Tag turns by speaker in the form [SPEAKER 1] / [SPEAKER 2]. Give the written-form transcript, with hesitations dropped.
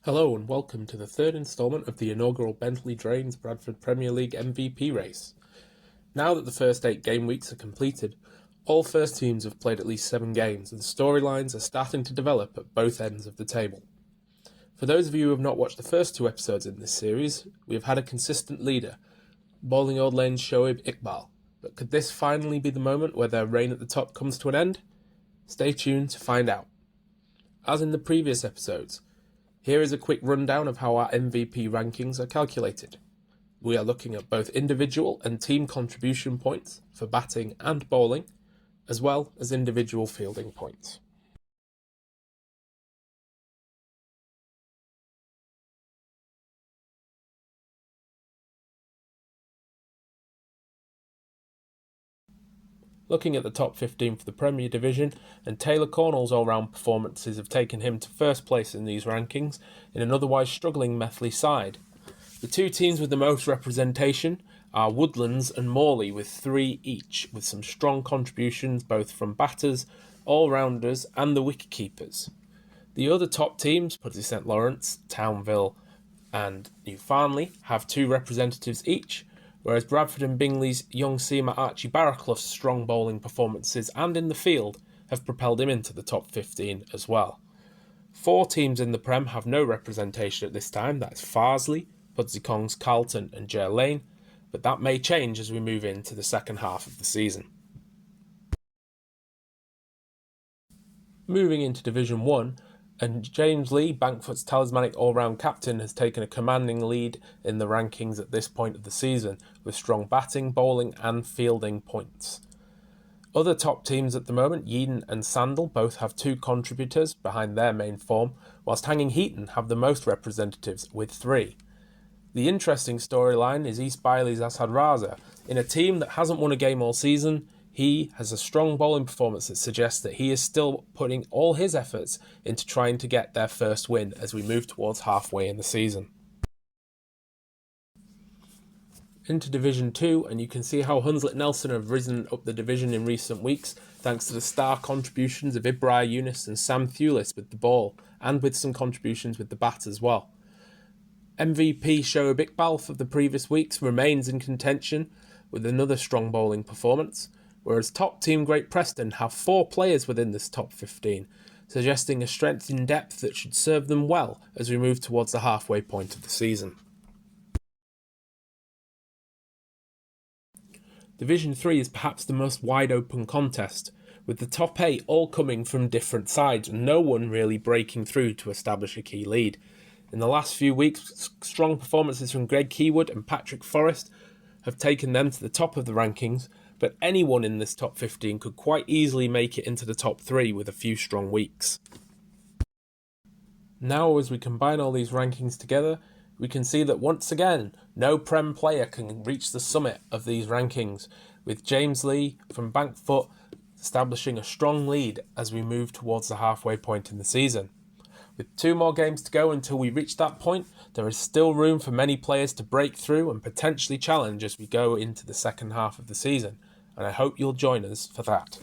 [SPEAKER 1] Hello and welcome to the third instalment of the inaugural Bentley Drains Bradford Premier League MVP race. Now that the first 8 game weeks are completed, all first teams have played at least 7 games and storylines are starting to develop at both ends of the table. For those of you who have not watched the first 2 episodes in this series, we have had a consistent leader, Bowling Old Lane's Shoaib Iqbal, but could this finally be the moment where their reign at the top comes to an end? Stay tuned to find out. As in the previous episodes, here is a quick rundown of how our MVP rankings are calculated. We are looking at both individual and team contribution points for batting and bowling, as well as individual fielding points. Looking at the top 15 for the Premier Division, and Taylor Cornell's all-round performances have taken him to first place in these rankings in an otherwise struggling Methley side. The 2 teams with the most representation are Woodlands and Morley with 3 each, with some strong contributions both from batters, all-rounders and the wicketkeepers. The other top teams, Pudsey St Lawrence, Townville and New Farnley, have 2 representatives each, whereas Bradford and Bingley's young seamer Archie Barraclough's strong bowling performances and in the field have propelled him into the top 15 as well. 4 teams in the Prem have no representation at this time, that's Farsley, Pudsey Kongs, Carlton and Jere Lane, but that may change as we move into the second half of the season. Moving into Division 1, and James Lee, Bankfoot's talismanic all-round captain, has taken a commanding lead in the rankings at this point of the season, with strong batting, bowling and fielding points. Other top teams at the moment, Yeadon and Sandal, both have 2 contributors behind their main form, whilst Hanging Heaton have the most representatives with 3. The interesting storyline is East Bailey's Asad Raza. In a team that hasn't won a game all season, he has a strong bowling performance that suggests that he is still putting all his efforts into trying to get their first win as we move towards halfway in the season. Into Division 2, and you can see how Hunslet Nelson have risen up the division in recent weeks thanks to the star contributions of Ibrahim Yunus and Sam Thewlis with the ball, and with some contributions with the bat as well. MVP Shoaib Iqbal of the previous weeks remains in contention with another strong bowling performance, whereas top team Great Preston have 4 players within this top 15, suggesting a strength in depth that should serve them well as we move towards the halfway point of the season. Division 3 is perhaps the most wide open contest, with the top 8 all coming from different sides and no one really breaking through to establish a key lead. In the last few weeks, strong performances from Greg Keywood and Patrick Forrest have taken them to the top of the rankings, but anyone in this top 15 could quite easily make it into the top 3 with a few strong weeks. Now, as we combine all these rankings together, we can see that once again, no Prem player can reach the summit of these rankings, with James Lee from Bankfoot establishing a strong lead as we move towards the halfway point in the season. With 2 more games to go until we reach that point, there is still room for many players to break through and potentially challenge as we go into the second half of the season, and I hope you'll join us for that.